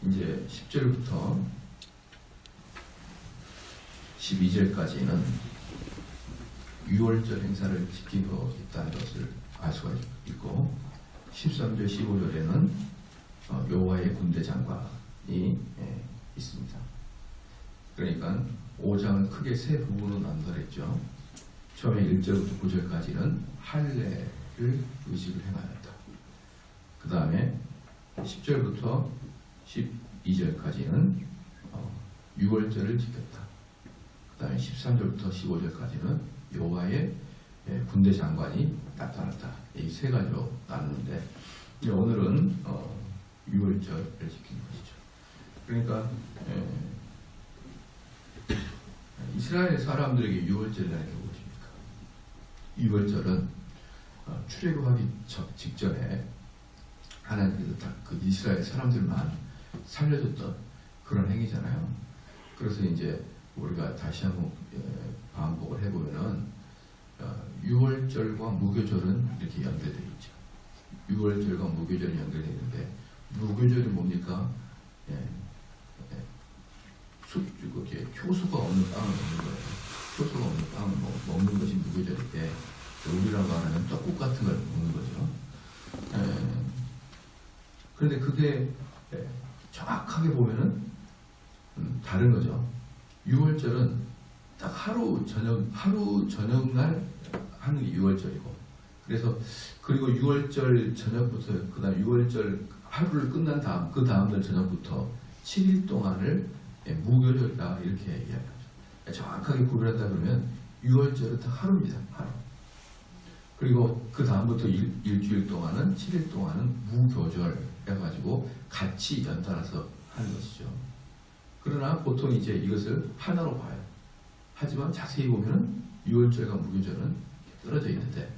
이제 10절부터 12절까지는 유월절 행사를 지키고 있다는 것을 알 수가 있고, 13절 15절에는 여호와의 군대 장관이 있습니다. 그러니까 5장은 크게 세 부분으로 나눈다 그랬죠. 처음에 1절부터 9절까지는 할례를 의식을 행하였다. 그 다음에 10절부터 12절까지는 유월절을 지켰다. 그 다음에 13절부터 15절까지는 여호와의 군대 장관이 나타났다. 이 세 가지로 나누는데, 오늘은 유월절을 지키는 것이죠. 그러니까 이스라엘 사람들에게 유월절이라는 게 무엇입니까? 유월절은 출애굽하기 직전에 하나님께서 딱 그 이스라엘 사람들만 살려줬던 그런 행위잖아요. 그래서 이제 우리가 다시 한번 반복을 해보면은 유월절과 무교절은 이렇게 연결되어 있죠. 유월절과 무교절이 연결되어 있는데, 무교절이 뭡니까? 이렇게 효소가 없는 빵을 먹는 거예요. 효소가 없는 빵을 먹는 것이 무교절인데, 우리라고 하면 떡국 같은 걸 먹는 거죠. 그런데 그게 정확하게 보면은 다른 거죠. 유월절은 딱 하루 저녁날 하는 게 유월절이고, 그리고 유월절 저녁부터, 그 다음 유월절 하루를 끝난 다음, 그 다음날 저녁부터 7일 동안을 무교절이다, 이렇게 얘기하죠. 정확하게 구별한다 그러면 유월절은 딱 하루입니다. 하루. 그리고 그 다음부터 일주일 동안은, 7일 동안은 무교절 해가지고 같이 연달아서 하는 것이죠. 그러나 보통 이제 이것을 하나로 봐요. 하지만 자세히 보면은 유월절과 무교절은 떨어져 있는데,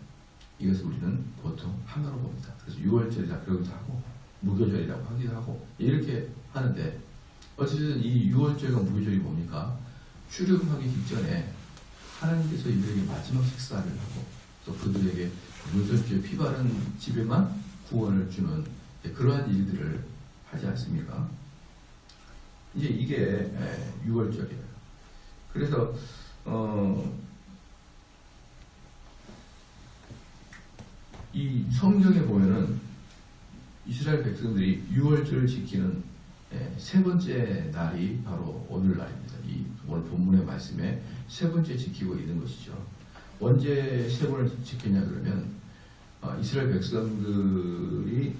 이것을 우리는 보통 하나로 봅니다. 그래서 유월절이라 그러기도 하고 무교절이라고 하기도 하고 이렇게 하는데, 어쨌든 이 유월절과 무교절이 뭡니까? 출애굽하기 직전에 하나님께서 이들에게 마지막 식사를 하고, 또 그들에게 문설주에 피 바른 집에만 구원을 주는 그러한 일들을 하지 않습니까? 이제 이게 유월절이에요. 그래서 이 성경에 보면은 이스라엘 백성들이 유월절을 지키는 세 번째 날이 바로 오늘날입니다. 이 오늘 본문의 말씀에 세 번째 지키고 있는 것이죠. 언제 세 번을 지켰냐 그러면 이스라엘 백성들이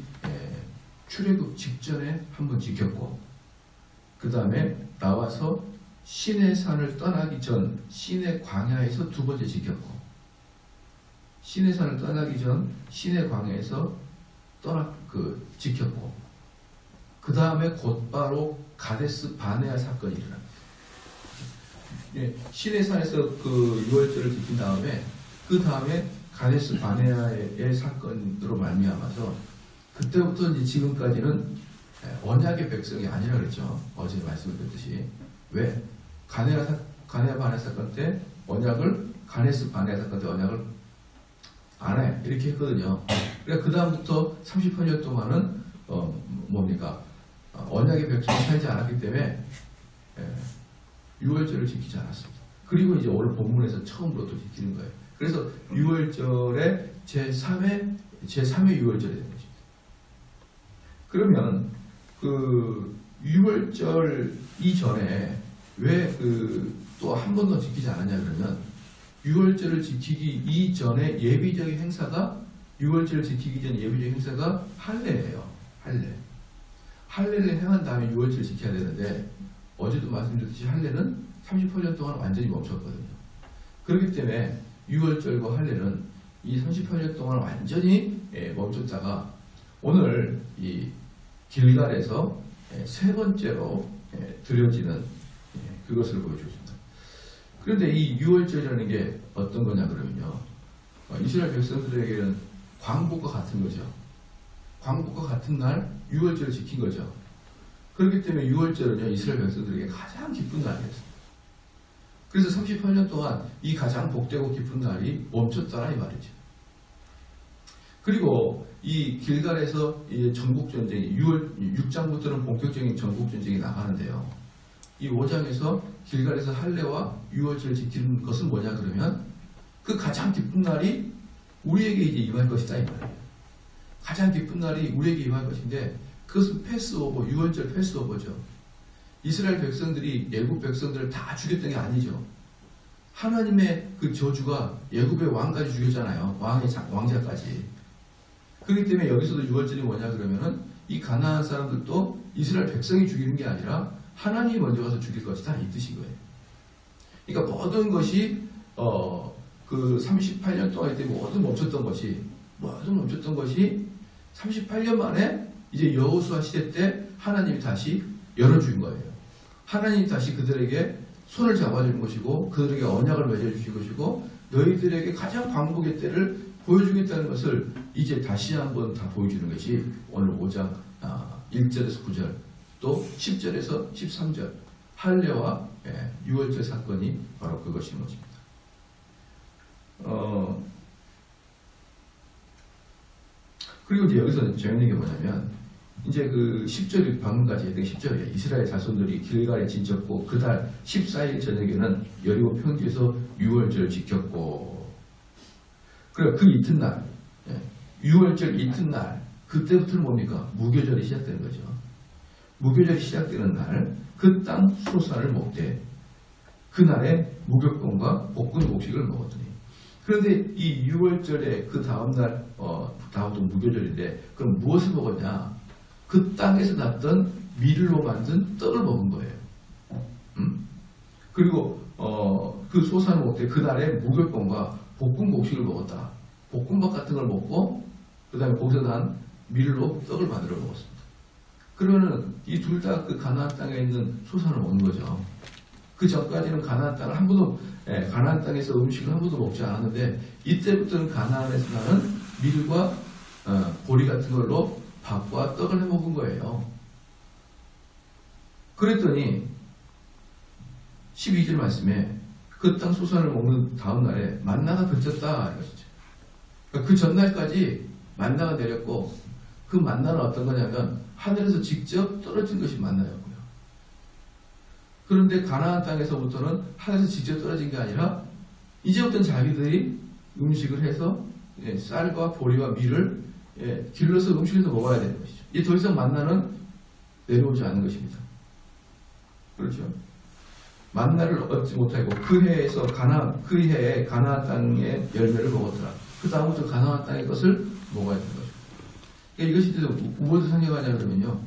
출애굽 직전에 한 번 지켰고, 그 다음에 나와서 시내 산을 떠나기 전 시내 광야에서 두 번째 지켰고, 시내 산을 떠나기 전 시내 광야에서 지켰고, 그 다음에 곧바로 가데스 바네아 사건이 일어납니다. 시내 산에서 그 유월절을 지킨 다음에, 그 다음에 가데스 바네아의 사건으로 말미암아서 그때부터 이제 지금까지는 언약의 백성이 아니라 그랬죠. 어제 말씀드렸듯이. 왜? 가네아 바네아 사건 때 언약을, 가데스 바네아 사건 때 언약을 안 해. 이렇게 했거든요. 그러니까 그 다음부터 38년 동안은 언약의 백성이 살지 않았기 때문에 유월절을 지키지 않았습니다. 그리고 이제 오늘 본문에서 처음으로 또 지키는 거예요. 그래서 유월절의 제3회 유월절이 되는 것입니다. 그러면 그 유월절 이전에 왜 또 한 번 더 지키지 않았냐 그러면, 유월절을 지키기 이전에 예비적인 행사가, 유월절을 지키기 전 예비적인 행사가 할례예요. 할례를 행한 다음에 유월절을 지켜야 되는데, 어제도 말씀드렸듯이 할례는 38년 동안 완전히 멈췄거든요. 그렇기 때문에 유월절과 할례는 이 38년 동안 완전히 멈췄다가 오늘 이 길갈에서 세 번째로 드려지는 그것을 보여주십니다. 그런데 이 유월절이라는 게 어떤 거냐 그러면요, 이스라엘 백성들에게는 광복과 같은 거죠. 광복과 같은 날 유월절을 지킨 거죠. 그렇기 때문에 유월절은요, 이스라엘 백성들에게 가장 기쁜 날이었습니다. 그래서 38년 동안 이 가장 복되고 기쁜 날이 멈췄다라 이 말이죠. 그리고 이 길갈에서 이제 전국 전쟁이 6장부터는 본격적인 전국 전쟁이 나가는데요. 이 5장에서 길갈에서 할례와 유월절 지키는 것은 뭐냐 그러면 그 가장 기쁜 날이 우리에게 이제 임할 것이다 이 말이에요. 가장 기쁜 날이 우리에게 임할 것인데 그것은 패스오버, 유월절 패스오버죠. 이스라엘 백성들이 애굽 백성들을 다 죽였던 게 아니죠. 하나님의 그 저주가 애굽의 왕까지 죽였잖아요. 왕자까지. 그렇기 때문에 여기서도 유월절이 뭐냐 그러면은 이 가나안 사람들도 이스라엘 백성이 죽이는 게 아니라 하나님이 먼저 가서 죽일 것이다 이 뜻인 거예요. 그러니까 모든 것이 그 38년 동안 이때 모든 멈췄던 것이 38년 만에 이제 여호수아 시대 때 하나님이 다시 열어준 거예요. 하나님이 다시 그들에게 손을 잡아주는 것이고 그들에게 언약을 맺어주신 것이고 너희들에게 가장 광복의 때를 보여주겠다는 것을 이제 다시 한번 다 보여주는 것이 오늘 5장 1절에서 9절 또 10절에서 13절 할례와 유월절 사건이 바로 그것인 것입니다. 그리고 이제 여기서 재밌는 게 뭐냐면 이제 그 10절이 방금까지 했던 10절이에요. 이스라엘 자손들이 길갈에 진쳤고 그달 14일 저녁에는 여리고 평지에서 유월절 지켰고 그리고 그 이튿날 6월절 이튿날 그때부터는 뭡니까? 무교절이 시작되는 거죠. 무교절이 시작되는 날 그 땅 수로산을 먹되 그날에 무교병과 볶은 곡식을 먹었더니 그런데 이 6월절에 그 다음날 다음도 무교절인데 그럼 무엇을 먹었냐? 그 땅에서 났던 밀로 만든 떡을 먹은 거예요. 그리고 그 소산을 먹되 그날에 무교병과 볶은 곡식을 먹었다. 볶음밥 같은 걸 먹고 그 다음에 거기서 난 밀로 떡을 만들어 먹었습니다. 그러면은 이 둘 다 그 가나안 땅에 있는 소산을 먹는 거죠. 그 전까지는 가나안 땅을 한 번도 가나안 땅에서 음식을 한 번도 먹지 않았는데 이때부터는 가나안에서 나는 밀과 보리 같은 걸로 밥과 떡을 해 먹은 거예요. 그랬더니 12절 말씀에 그 땅 소산을 먹는 다음 날에 만나가 그쳤다 이것이죠. 그 전날까지 만나가 내렸고 그 만나는 어떤 거냐면 하늘에서 직접 떨어진 것이 만나였고요. 그런데 가나안 땅에서부터는 하늘에서 직접 떨어진 게 아니라 이제부터는 자기들이 음식을 해서 쌀과 보리와 밀을 길러서 음식해서 먹어야 되는 것이죠. 이제 더 이상 만나는 내려오지 않는 것입니다. 그렇죠? 만나를 얻지 못하고 그 해에 가나안 땅의 열매를 먹었더라. 그 다음부터 가나안 땅의 것을 먹어야 되는 거죠. 그러니까 이것이 무엇을 상징하냐 그러면요.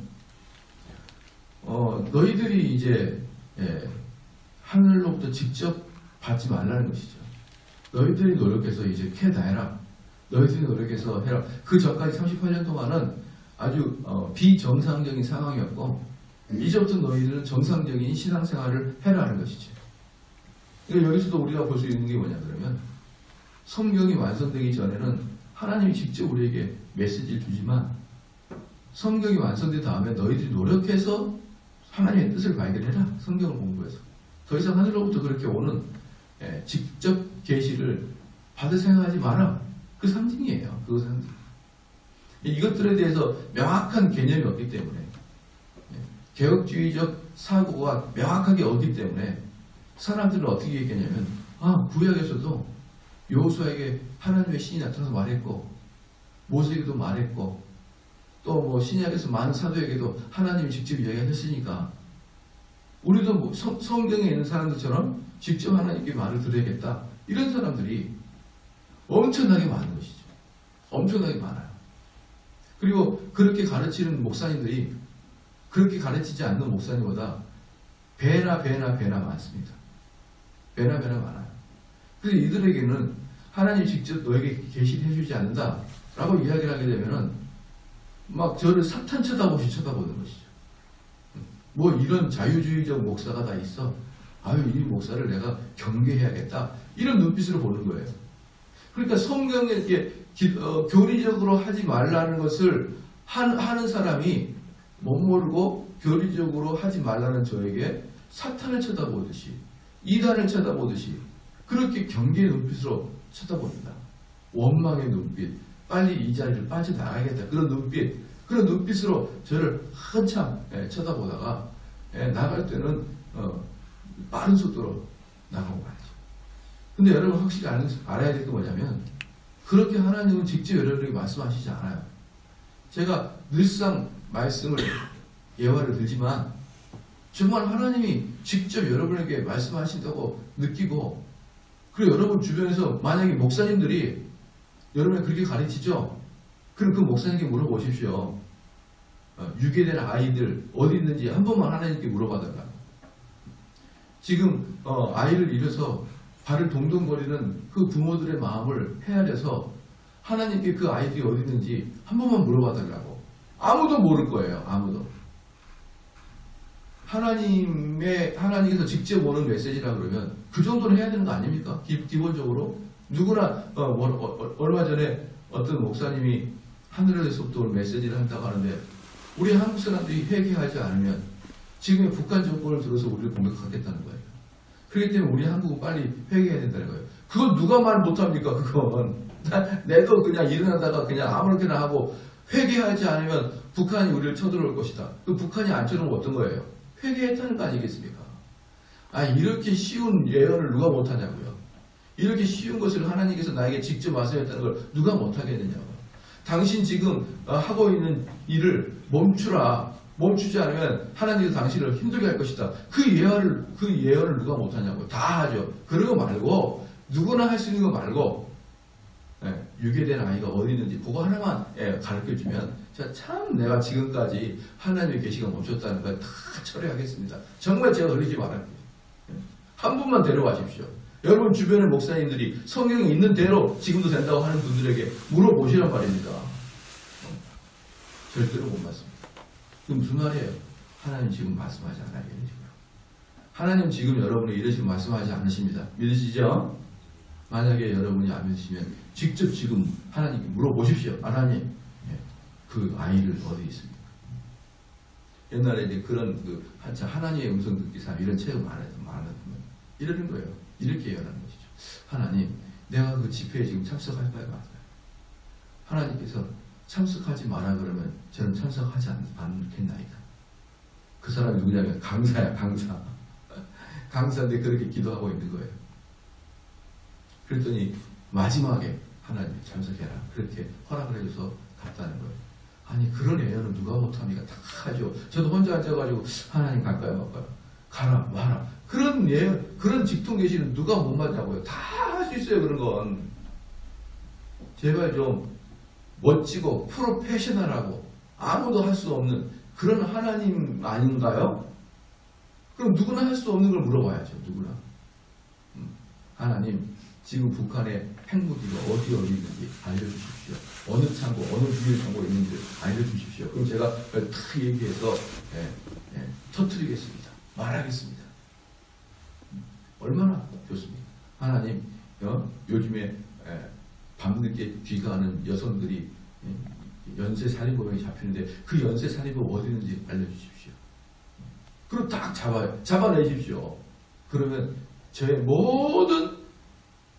너희들이 이제 하늘로부터 직접 받지 말라는 것이죠. 너희들이 노력해서 이제 캐다 해라. 너희들이 노력해서 해라. 그 전까지 38년 동안은 아주 비정상적인 상황이었고 이제부터 너희들은 정상적인 신앙생활을 해라는 것이죠. 그러니까 여기서도 우리가 볼 수 있는 게 뭐냐 그러면 성경이 완성되기 전에는 하나님이 직접 우리에게 메시지를 주지만 성경이 완성된 다음에 너희들이 노력해서 하나님의 뜻을 발견해라. 성경을 공부해서. 더 이상 하늘로부터 그렇게 오는 직접 계시를 받을 생각하지 마라. 그 상징이에요. 그 상징. 이것들에 대해서 명확한 개념이 없기 때문에 개혁주의적 사고가 명확하게 없기 때문에 사람들은 어떻게 얘기했냐면 구약에서도 여호수아에게 하나님의 신이 나타나서 말했고 모세에게도 말했고 또 뭐 신약에서 많은 사도에게도 하나님이 직접 이야기하셨으니까 우리도 뭐 성경에 있는 사람들처럼 직접 하나님께 말을 들어야겠다. 이런 사람들이 엄청나게 많은 것이죠. 엄청나게 많아요. 그리고 그렇게 가르치는 목사님들이 그렇게 가르치지 않는 목사님보다 배나 많습니다. 배나 많아요. 그래서 이들에게는 하나님 직접 너에게 계시를 해주지 않는다 라고 이야기를 하게 되면은 막 저를 사탄 쳐다보는 것이죠. 뭐 이런 자유주의적 목사가 다 있어. 이 목사를 내가 경계해야겠다. 이런 눈빛으로 보는 거예요. 그러니까 성경에 이렇게 교리적으로 하지 말라는 것을 하는 사람이 못 모르고 교리적으로 하지 말라는 저에게 사탄을 쳐다보듯이 이단을 쳐다보듯이 그렇게 경계의 눈빛으로 쳐다봅니다. 원망의 눈빛, 빨리 이 자리를 빠져나가야겠다. 그런 눈빛으로 저를 한참 쳐다보다가 나갈 때는 빠른 속도로 나가고 말이죠. 근데 여러분 확실히 알아야 될 게 뭐냐면 그렇게 하나님은 직접 여러분에게 말씀하시지 않아요. 제가 늘상 말씀을 예화를 들지만 정말 하나님이 직접 여러분에게 말씀하신다고 느끼고, 그리고 여러분 주변에서 만약에 목사님들이 여러분을 그렇게 가르치죠? 그럼 그 목사님께 물어보십시오. 유괴된 아이들 어디 있는지 한 번만 하나님께 물어봐달라. 지금 아이를 잃어서 발을 동동거리는 그 부모들의 마음을 헤아려서 하나님께 그 아이들이 어디 있는지 한 번만 물어봐달라고. 아무도 모를 거예요. 아무도. 하나님께서 직접 오는 메시지라 그러면 그 정도는 해야 되는 거 아닙니까? 기본적으로. 누구나 얼마 전에 어떤 목사님이 하늘에서부터 올 메시지를 한다고 하는데 우리 한국 사람들이 회개하지 않으면 지금의 북한 정권을 들어서 우리를 공격하겠다는 거예요. 그렇기 때문에 우리 한국은 빨리 회개해야 된다는 거예요. 그건 누가 말 못합니까? 그건 내가 그냥 일어나다가 그냥 아무렇게나 하고 회개하지 않으면 북한이 우리를 쳐들어올 것이다. 그 북한이 안 쳐들어오면 어떤 거예요? 회개했다는 거 아니겠습니까? 이렇게 쉬운 예언을 누가 못하냐고요. 이렇게 쉬운 것을 하나님께서 나에게 직접 말씀했다는 걸 누가 못하겠느냐고. 당신 지금 하고 있는 일을 멈추라. 멈추지 않으면 하나님께서 당신을 힘들게 할 것이다. 그 예언을 누가 못하냐고. 다 하죠. 그러고 말고 누구나 할 수 있는 거 말고 유괴된 아이가 어디 있는지 그거 하나만 가르쳐주면 참 내가 지금까지 하나님의 계시가 멈췄다는 걸 다 처리하겠습니다. 정말 제가 그렇게 말할게요. 한 분만 데려가십시오. 여러분 주변의 목사님들이 성경에 있는 대로 지금도 된다고 하는 분들에게 물어보시란 말입니다. 절대로 못 맞습니다. 그럼 무슨 말이에요? 하나님 지금 말씀하지 않아요. 하나님 지금 여러분이 이러시고 말씀하지 않으십니다. 믿으시죠? 만약에 여러분이 안 믿으시면 직접 지금 하나님께 물어보십시오. 하나님, 그 아이를 어디 있습니까? 옛날에 이제 그런 하나님의 음성 듣기 사람 이런 책을 많았으면 이러는 거예요. 이렇게 예언하는 것이죠. 하나님, 내가 그 집회에 지금 참석할까요? 말까요? 하나님께서 참석하지 마라 그러면 저는 참석하지 않겠나이다. 그 사람이 누구냐면 강사야, 강사. 강사인데 그렇게 기도하고 있는 거예요. 그랬더니 마지막에 하나님 참석해라. 그렇게 허락을 해줘서 갔다는 거예요. 아니 그런 예언은 누가 못합니까? 다 하죠. 저도 혼자 앉아가지고 하나님 갈까요? 가라 와라. 그런 예언, 그런 직통 계시는 누가 못 맞냐고요. 다 할 수 있어요. 그런 건. 제발 좀 멋지고 프로페셔널하고 아무도 할 수 없는 그런 하나님 아닌가요? 그럼 누구나 할 수 없는 걸 물어봐야죠. 누구나. 하나님 지금 북한의 핵무기가 어디 있는지 알려주십시오. 어느 창고, 어느 비밀 창고에 있는지 알려주십시오. 그럼 제가 다 얘기해서 터뜨리겠습니다. 말하겠습니다. 얼마나 좋습니까? 하나님, 요즘에 밤늦게 귀가하는 여성들이 연쇄살인범에 잡히는데 그 연쇄살인범 어디 있는지 알려주십시오. 그럼 딱 잡아내십시오. 그러면 저의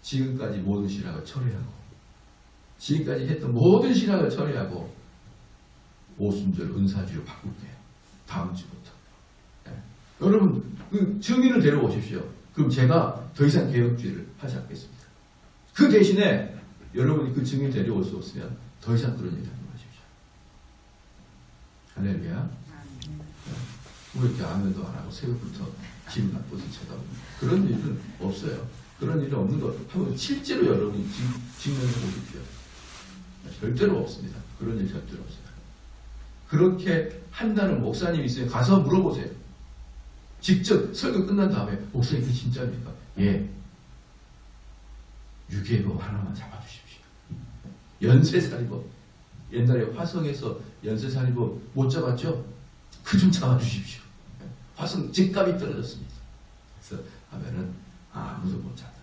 지금까지 모든 신학을 처리하고 지금까지 했던 모든 신학을 처리하고 오순절 은사주로 바꿀게요. 다음 주부터. 여러분 그 증인을 데려오십시오. 그럼 제가 더 이상 개혁주의를 하지 않겠습니다. 그 대신에 여러분이 그 증인 데려올 수 없으면 더 이상 그런 일 하지 마십시오. 할렐루야. 왜 이렇게 아멘도 안 하고 새벽부터 기분 나쁘게 쳐다보고 그런 일은 없어요. 그런 일이 없는 것 하고 실제로 여러분이 직면해 보십시오. 절대로 없습니다. 그런 일 절대로 없어요. 그렇게 한다는 목사님이 있으면 가서 물어보세요. 직접 설교 끝난 다음에 목사님 진짜입니까? 예. 유괴범 하나만 잡아주십시오. 연쇄살인범. 옛날에 화성에서 연쇄살인범 못 잡았죠? 그 좀 잡아주십시오. 화성 집값이 떨어졌습니다. 그래서 하면은 아무도 못 잡는다.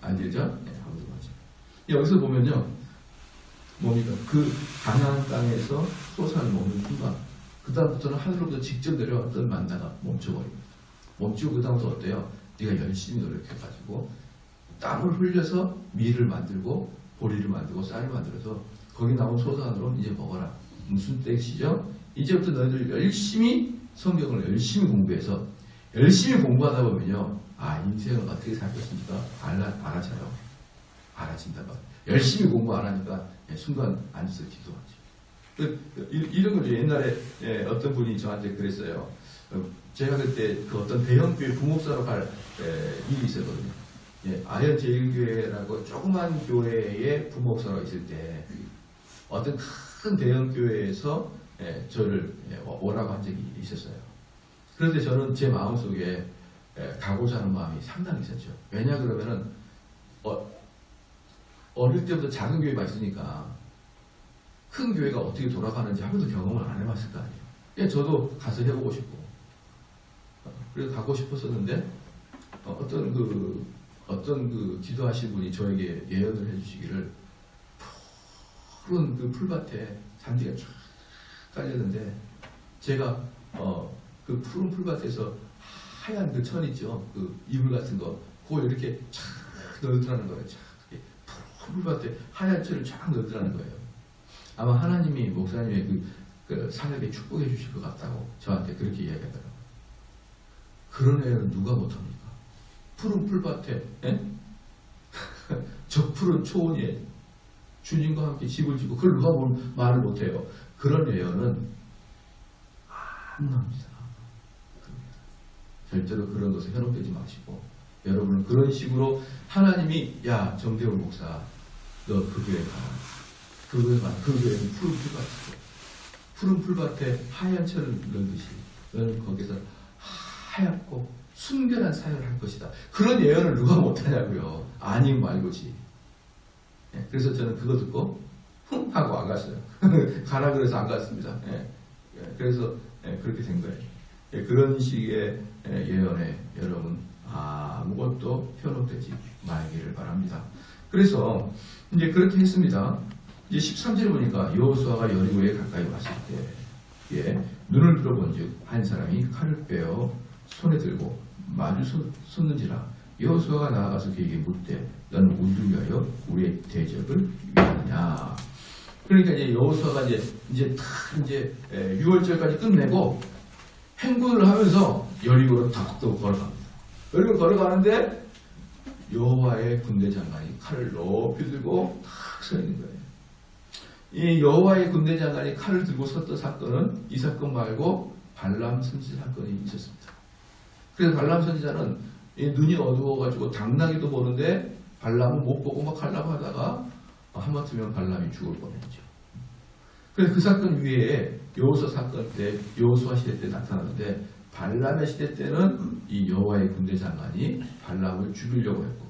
알겠죠? 네, 아무도 못 잡는다. 여기서 보면요. 뭡니까? 그 가나안 땅에서 소산을 먹는 순간 그 다음부터는 하늘로부터 직접 내려왔던 만나가 멈춰버립니다. 멈추고 그 다음부터 어때요? 네가 열심히 노력해가지고 땀을 흘려서 밀을 만들고 보리를 만들고 쌀을 만들어서 거기 나온 소산으로 이제 먹어라. 무슨 뜻이죠? 이제부터 너희들 열심히 성경을 열심히 공부해서 열심히 공부하다 보면요, 아, 인생을 어떻게 살 것인지가 알아져요. 알아진다고. 열심히 공부 안 하니까 순간 앉아서 기도하지. 이런 걸 옛날에 어떤 분이 저한테 그랬어요. 제가 그때 그 어떤 대형교회 부목사로 갈 일이 있었거든요. 아현 제일교회라고 조그만 교회의 부목사로 있을 때 어떤 큰 대형교회에서 저를 오라고 한 적이 있었어요. 그런데 저는 제 마음속에 가고자 하는 마음이 상당히 있었죠. 왜냐 그러면은 어릴 때부터 작은 교회가 있으니까 큰 교회가 어떻게 돌아가는지 한 번도 경험을 안 해봤을 거 아니에요. 저도 가서 해보고 싶고 그래서 가고 싶었었는데 어떤 그 기도하신 분이 저에게 예언을 해주시기를 푸른 그 풀밭에 잔디가 쫙 깔렸는데 제가 그 푸른 풀밭에서 하얀 그 천 있죠, 그 이불 같은 거 그거 이렇게 쫙 넣더라는 거예요. 쫙 푸른 풀밭에 하얀 천을 쫙 넣더라는 거예요. 아마 하나님이 목사님의 그 사역에 축복해 주실 것 같다고 저한테 그렇게 이야기하더라고요. 그런 애는 누가 못합니까? 푸른 풀밭에 저 푸른 초원에 주님과 함께 집을 짓고 그걸 누가 말을 못해요. 그런 예언은 안 납니다. 절대로 그런 것에 현혹되지 마시고 여러분은 그런 식으로 하나님이 야 정대훈 목사 너 그 교회 가라. 그 교회는 푸른 풀밭이고 푸른 풀밭에 하얀 철을 넣듯이 너는 거기서 하얗고 순결한 사역을 할 것이다. 그런 예언을 누가 못하냐고요. 아님 말고지. 그래서 저는 그거 듣고 흥 하고 안 갔어요. 가라 그래서 안 갔습니다. 그래서 그렇게 된 거예요. 그런 식의 예언에 여러분 아무것도 현혹되지 말기를 바랍니다. 그래서 이제 그렇게 했습니다. 이제 13절에 보니까 여호수아가 여리고에 가까이 왔을 때 눈을 들어본즉 한 사람이 칼을 빼어 손에 들고 마주 섰는지라 여호수아가 나아가서 그에게 묻되 너는 우리를 위하여 우리의 대적을 위하느냐. 그러니까 이제 여호수아가 이제 6월절까지 끝내고 행군을 하면서 여리고로 탁탁 걸어갑니다. 여리고 걸어가는데 여호와의 군대 장관이 칼을 높이 들고 탁 서 있는 거예요. 이 여호와의 군대 장관이 칼을 들고 섰던 사건은 이 사건 말고 발람 선지자 사건이 있었습니다. 그래서 발람 선지자는 눈이 어두워가지고 당나귀도 보는데 발람은 못 보고 막 가려고 하다가 하마터면 발람이 죽을 뻔했죠. 그래서 그 사건 위에 여호수아 사건 때 여호수아 시대 때 나타나는데 발람의 시대 때는 이 여호와의 군대 장관이 발람을 죽이려고 했고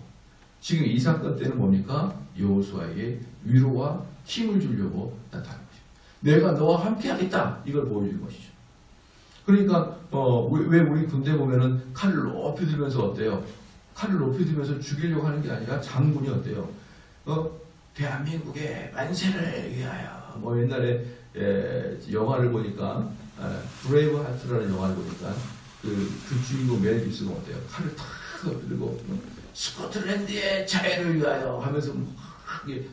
지금 이 사건 때는 뭡니까? 여호수아에게 위로와 힘을 주려고 나타난 것입니다. 내가 너와 함께 하겠다 이걸 보여주는 것이죠. 그러니까 왜 우리 군대 보면은 칼을 높이 들면서 어때요? 칼을 높이 들면서 죽이려고 하는 게 아니라 장군이 어때요? 대한민국의 만세를 위하여 옛날에 영화를 보니까 브레이브 하트라는 영화를 보니까 그 주인공 멜 깁슨은 어때요? 칼을 탁 들고 스코틀랜드의 자유를 위하여 하면서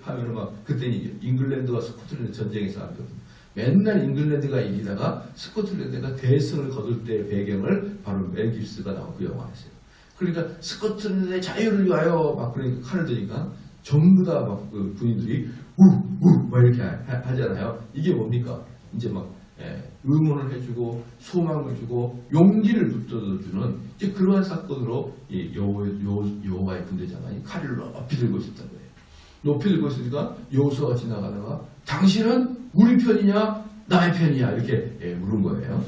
하면은 막 그때는 잉글랜드와 스코틀랜드 전쟁에서 하거든요. 맨날 잉글랜드가 이기다가 스코틀랜드가 대승을 거둘 때 배경을 바로 멜 깁스가 나온 그 영화였어요. 그러니까 스코틀랜드의 자유를 위하여 막 그러니까 칼을 드니까 전부 다 막 그 군인들이 우우 막 이렇게 하잖아요. 이게 뭡니까? 이제 막 응원을 해주고 소망을 주고 용기를 붙들어주는 이제 그러한 사건으로 이 여호와의 군대 장관이 칼을 높이 들고 있었던 거예요. 높이 들고 있으니까 여호수아가 지나가다가 당신은 우리 편이냐 나의 편이냐 이렇게 물은 거예요.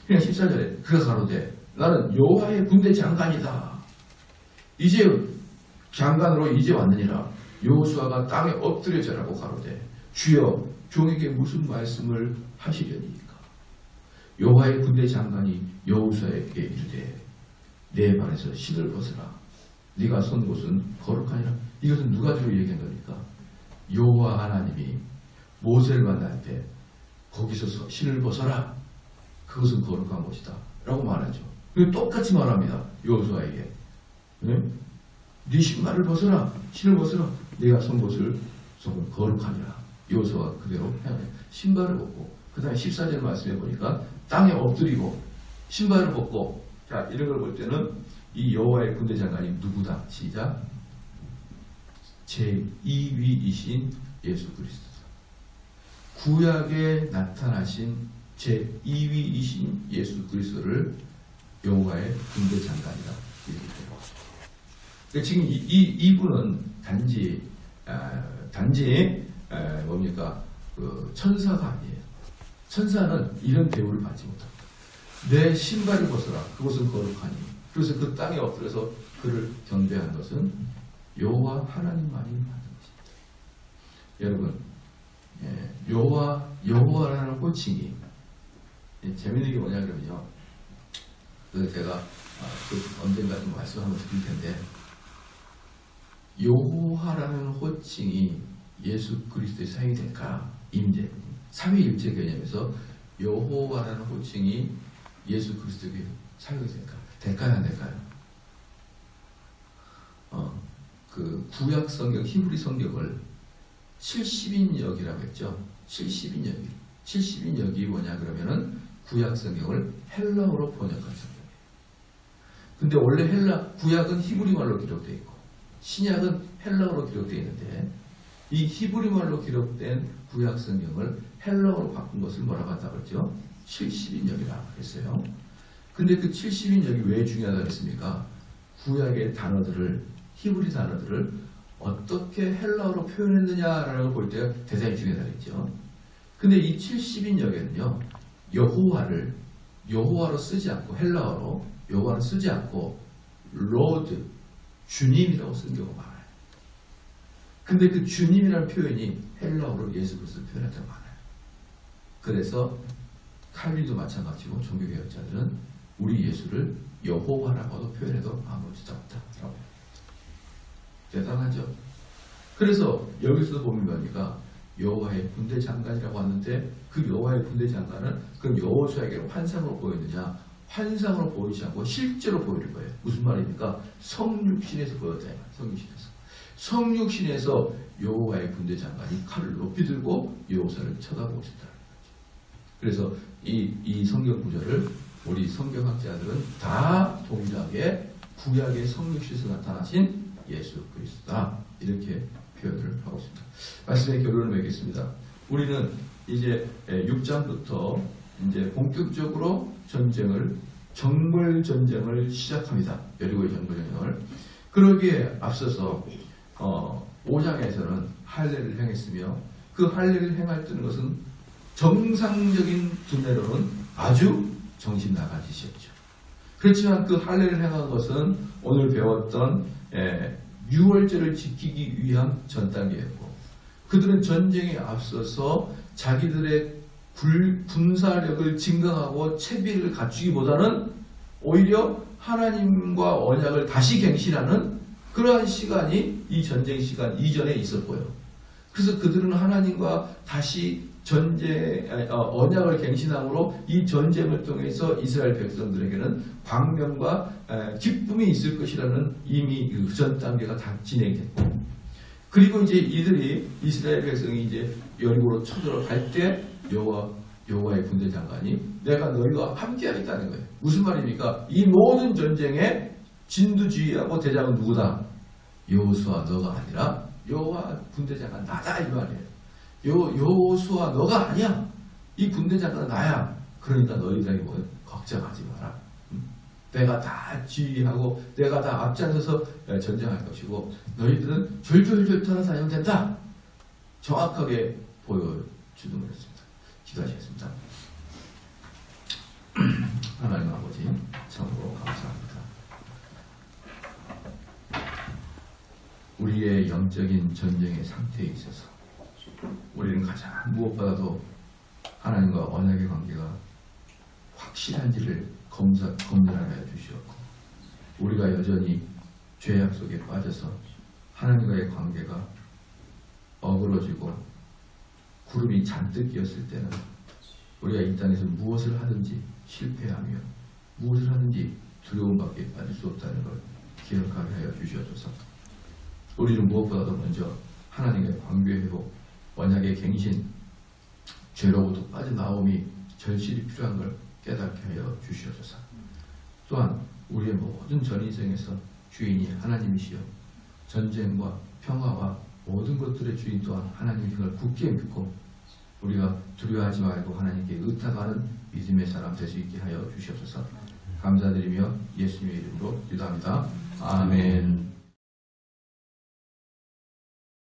그냥 14절에 그가 가로되 나는 여호와의 군대 장관이다. 이제 장관으로 이제 왔느니라. 여호수아가 땅에 엎드려 절하고 가로되 주여 종에게 무슨 말씀을 하시려니까. 여호와의 군대 장관이 여호수아에게 이르되 내 발에서 신을 벗으라. 네가 선 곳은 거룩하니라. 이것은 누가 주로 얘기한 겁니까? 여호와 하나님이 모세를 만날 때 거기서 신을 벗어라. 그것은 거룩한 곳이다 라고 말하죠. 그리고 똑같이 말합니다. 여호수아에게 네 신발을 벗어라. 신을 벗어라. 네가 선 곳을 거룩하니라. 여호수아가 그대로 행하여 신발을 벗고, 그 다음에 14절 말씀해 보니까 땅에 엎드리고 신발을 벗고, 자, 이런 걸 볼 때는 이 여호와의 군대 장관이 누구다? 시작. 제2위이신 예수 그리스도. 구약에 나타나신 제2위이신 예수 그리스도를 여호와의 군대 장관이다. 이렇게 되고. 그러니까 지금 이분은 단지 뭡니까? 그 천사가 아니에요. 천사는 이런 대우를 받지 못합니다. 내 신발을 벗어라. 그것은 거룩하니. 그래서 그 땅에 엎드려서 그를 경배한 것은 여호와 하나님만이 하는 것입니다. 여러분, 여호와라는 호칭이 재밌는 게 뭐냐 그러면요. 제가 언젠가 좀 말씀 한번 드릴 텐데, 여호와라는 호칭이 예수 그리스도의 사용이 될까? 임재, 삼위일체 개념에서 여호와라는 호칭이 예수 그리스도에게 사용이 될까? 될까요? 안 될까요? 그 구약 성경, 히브리 성경을 70인역이라고 했죠. 70인역이 뭐냐 그러면은 구약 성경을 헬라어로 번역한 성경이에요. 근데 원래 구약은 히브리말로 기록되어 있고 신약은 헬라어로 기록되어 있는데, 이 히브리말로 기록된 구약 성경을 헬라어로 바꾼 것을 뭐라고 한다고 했죠? 70인역이라고 했어요. 근데 그 70인역이 왜 중요하다고 했습니까? 구약의 단어들을, 히브리 단어들을 어떻게 헬라어로 표현했느냐라고 볼 때가 대단히 중요하다고 했죠. 근데 이 70인역에는요, 여호와로 쓰지 않고, 헬라어로 여호와를 쓰지 않고 로드, 주님이라고 쓴 경우가 많아요. 근데 그 주님이라는 표현이 헬라어로 예수 그리스도를 표현할 때가 많아요. 그래서 칼빈도 마찬가지고 종교개혁자들은 우리 예수를 여호와라고도 표현해도 아무 짓도 없다라고. 대단하죠. 그래서 여기서도 보면 뭡니까? 여호와의 군대 장관이라고 하는데, 그 여호와의 군대 장관은 그럼 여호수아에게 환상으로 보였느냐? 환상으로 보이지 않고 실제로 보이는 거예요. 무슨 말입니까? 성육신에서 보였다. 성육신에서 여호와의 군대 장관이 칼을 높이 들고 여호수아를 쳐다보고 있었다는 거죠. 그래서 이 성경 구절을 우리 성경학자들은 다 동일하게 구약의 성육신에서 나타나신 예수 그리스도다, 이렇게 표현을 하고 있습니다. 말씀의 결론을 맺겠습니다. 우리는 이제 6장부터 이제 본격적으로 정벌 전쟁을 시작합니다. 여리고의 정벌 전쟁을. 그러기에 앞서서 5장에서는 할례를 행했으며, 그 할례를 행할 때는 것은 정상적인 두뇌로는 아주 정신 나간 짓이었죠. 그렇지만 그 할례를 행한 것은 오늘 배웠던 유월절을 지키기 위한 전 단계였고, 그들은 전쟁에 앞서서 자기들의 군사력을 증강하고 채비를 갖추기보다는 오히려 하나님과 언약을 다시 갱신하는 그러한 시간이 이 전쟁 시간 이전에 있었고요. 그래서 그들은 하나님과 다시 언약을 갱신함으로 이 전쟁을 통해서 이스라엘 백성들에게는 광명과 기쁨이 있을 것이라는 이미 그 전 단계가 다 진행됐고, 그리고 이제 이스라엘 백성이 이제 여리고로 쳐들어갈 때 여호와의 군대 장관이 내가 너희와 함께하겠다는 거예요. 무슨 말입니까? 이 모든 전쟁의 진두지휘하고 대장은 누구다? 여호수아 너가 아니라 여호와 군대 장관 나다, 이 말이에요. 여호수아 너가 아니야. 이 군대 장관은 나야. 그러니까 너희들이 뭐 걱정하지 마라. 내가 다 지휘하고 내가 다 앞장서서 전쟁할 것이고 너희들은 졸졸졸 돌아다니면 된다. 정확하게 보여주는 것입니다. 기도하시겠습니다. 하나님 아버지, 참으로 감사합니다. 우리의 영적인 전쟁의 상태에 있어서 우리는 가장 무엇보다도 하나님과 언약의 관계가 확실한지를 검증하여 주시옵고, 우리가 여전히 죄악 속에 빠져서 하나님과의 관계가 어그러지고 구름이 잔뜩 끼었을 때는 우리가 이 땅에서 무엇을 하든지 실패하며 무엇을 하든지 두려움밖에 빠질 수 없다는 걸 기억하게 하여 주시옵소서. 우리는 무엇보다도 먼저 하나님과의 관계 회복, 언약의 갱신, 죄로부터 빠져나옴이 절실히 필요한 걸 깨닫게 하여 주시옵소서. 또한 우리의 모든 전 인생에서 주인이 하나님이시여 전쟁과 평화와 모든 것들의 주인 또한 하나님인 걸 굳게 믿고 우리가 두려워하지 말고 하나님께 의탁하는 믿음의 사람 될 수 있게 하여 주시옵소서. 감사드리며 예수님의 이름으로 기도합니다. 아멘.